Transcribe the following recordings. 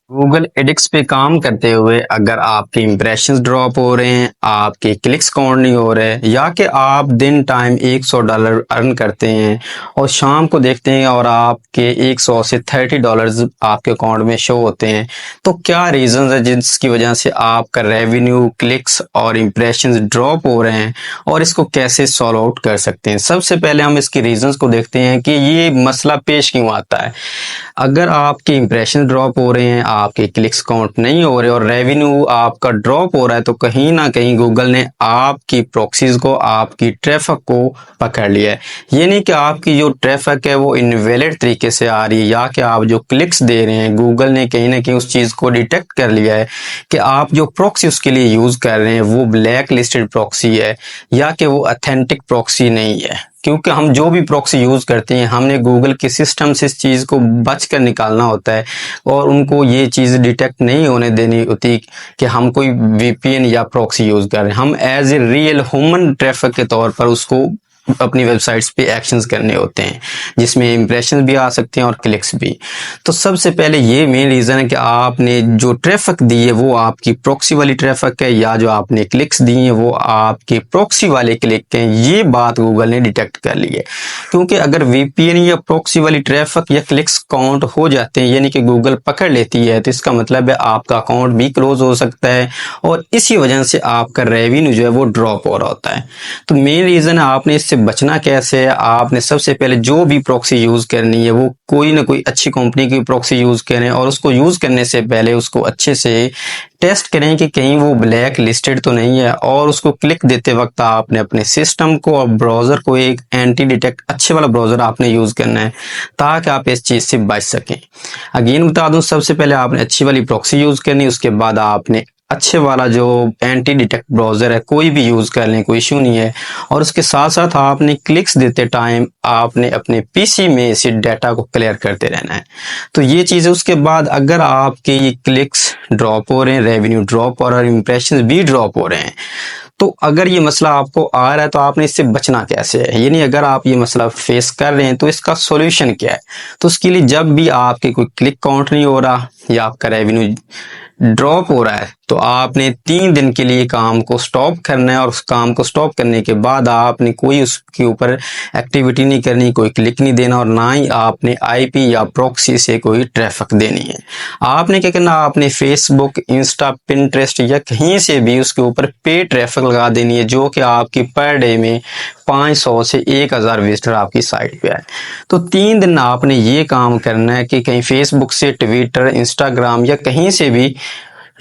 Google addicts पे काम करते हुए अगर आपके इंप्रेशंस ड्रॉप हो रहे हैं, आपके क्लिक्स काउंट नहीं हो रहे, या कि आप दिन टाइम $100 अर्न करते हैं और शाम को देखते हैं और आपके 100 से $30 आपके अकाउंट में शो होते हैं, तो क्या रीजंस है जिसकी वजह से आपका रेवेन्यू, क्लिक्स और इंप्रेशंस ड्रॉप हो रहे हैं और इसको कैसे सॉल्व आउट कर सकते हैं। सबसे पहले हम इसके रीजंस को देखते हैं कि ये मसला पेश क्यों आता है। अगर आपके इंप्रेशन ड्रॉप हो रहे हैं, आपके क्लिक्स काउंट नहीं हो रहे और रेवेन्यू आपका ड्रॉप हो रहा है, तो कहीं ना कहीं गूगल ने आपकी प्रॉक्सीज को, आपकी ट्रैफिक को पकड़ लिया है। ये नहीं कि आपकी जो ट्रैफिक है वो इनवैलिड तरीके से आ रही है, या कि आप जो क्लिक्स दे रहे हैं, गूगल ने कहीं ना कहीं उस चीज़ को डिटेक्ट कर लिया है कि आप जो प्रॉक्सी उसके लिए यूज़ कर रहे हैं वो ब्लैक लिस्टेड प्रॉक्सी है, या कि वो ऑथेंटिक प्रॉक्सी नहीं है। क्योंकि हम जो भी प्रॉक्सी यूज़ करते हैं, हमने गूगल के सिस्टम से इस चीज़ को बच कर निकालना होता है और उनको ये चीज़ डिटेक्ट नहीं होने देनी होती कि हम कोई वीपीएन या प्रॉक्सी यूज़ कर रहे हैं। हम as a real human traffic के तौर पर उसको अपनी वेबसाइट्स पे एक्शंस करने होते हैं, जिसमें इंप्रेशंस भी आ सकते हैं और क्लिक्स भी। तो सबसे पहले ये मेन रीज़न है कि आपने जो ट्रैफिक दी है वो आपकी प्रॉक्सी वाली ट्रैफिक है, या जो आपने क्लिक्स दी हैं वो आपके प्रॉक्सी वाले क्लिक हैं। ये बात गूगल ने डिटेक्ट कर ली है, क्योंकि अगर वीपीएन या प्रॉक्सी वाली ट्रैफिक या क्लिक्स काउंट हो जाते हैं, यानी कि गूगल पकड़ लेती है, तो इसका मतलब है आपका अकाउंट भी क्लोज हो सकता है और इसी वजह से आपका रेवेन्यू जो है वो ड्रॉप हो रहा होता है। तो मेन रीज़न है आपने इससे बचना कैसे है। आपने सबसे पहले जो भी प्रॉक्सी यूज़ करनी है वो कोई ना कोई अच्छी कंपनी की प्रॉक्सी यूज़ करें, और उसको यूज़ करने से पहले उसको अच्छे से टेस्ट करें कि कहीं वो ब्लैक लिस्टेड तो नहीं है, और उसको क्लिक देते वक्त आपने अपने सिस्टम को और ब्राउज़र को एक एंटी डिटेक्ट अच्छे वाला ब्राउज़र आपने यूज़ करना है, ताकि आप इस चीज़ से बच सकें। अगेन बता दूं, सबसे पहले आपने अच्छी वाली प्रॉक्सी यूज़ करनी है, उसके बाद आपने अच्छे वाला जो एंटी डिटेक्ट ब्राउज़र है कोई भी यूज़ कर लें, कोई इशू नहीं है। और उसके साथ साथ आपने क्लिक्स देते टाइम आपने अपने पीसी में इसी डाटा को क्लियर करते रहना है। तो ये चीज़ है। उसके बाद अगर आपके ये क्लिक्स ड्रॉप हो रहे हैं, रेवेन्यू ड्रॉप हो रहा है और इंप्रेशंस भी ड्रॉप हो रहे हैं, तो अगर ये मसला आपको आ रहा है तो आपने इससे बचना कैसे है। यानी अगर आप ये मसला फेस कर रहे हैं तो इसका सॉल्यूशन क्या है। तो उसके लिए जब भी आपके कोई क्लिक काउंट नहीं हो रहा या आपका रेवेन्यू ड्रॉप हो रहा है, तो आपने 3 दिन के लिए काम को स्टॉप करना है, और उस काम को स्टॉप करने के बाद आपने कोई उसके ऊपर एक्टिविटी नहीं करनी, कोई क्लिक नहीं देना, और ना ही आपने आईपी या प्रॉक्सी से कोई ट्रैफिक देनी है। आपने क्या करना, आपने फेसबुक, इंस्टा, पिंटरेस्ट या कहीं से भी उसके ऊपर पे ट्रैफिक लगा देनी है, जो कि आपकी पर डे में 500 से 1000 विजिटर आपकी साइट पे आए। तो 3 दिन आपने ये काम करना है कि कहीं फेसबुक से, ट्विटर, इंस्टाग्राम या कहीं से भी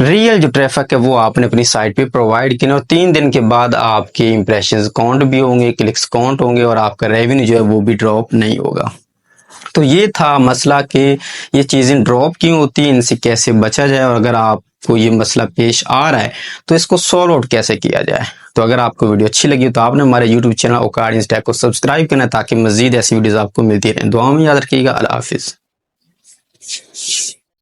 रियल जो ट्रैफिक है वो आपने अपनी साइट पे प्रोवाइड किया, और 3 दिन के बाद आपके इंप्रेशंस काउंट भी होंगे, क्लिक्स काउंट होंगे, और आपका रेवेन्यू जो है वो भी ड्रॉप नहीं होगा। तो ये था मसला कि ये चीज़ें ड्रॉप क्यों होती हैं, इनसे कैसे बचा जाए, और अगर आपको ये मसला पेश आ रहा है तो इसको सॉल्व आउट कैसे किया जाए। तो अगर आपको वीडियो अच्छी लगी तो आपने हमारे यूट्यूब चैनल ओकार्ड इंस्टेक को सब्सक्राइब करना, ताकि मजीद ऐसी वीडियोस आपको मिलती रहें। दुआ में याद रखिएगा। अल्लाह हाफिज़।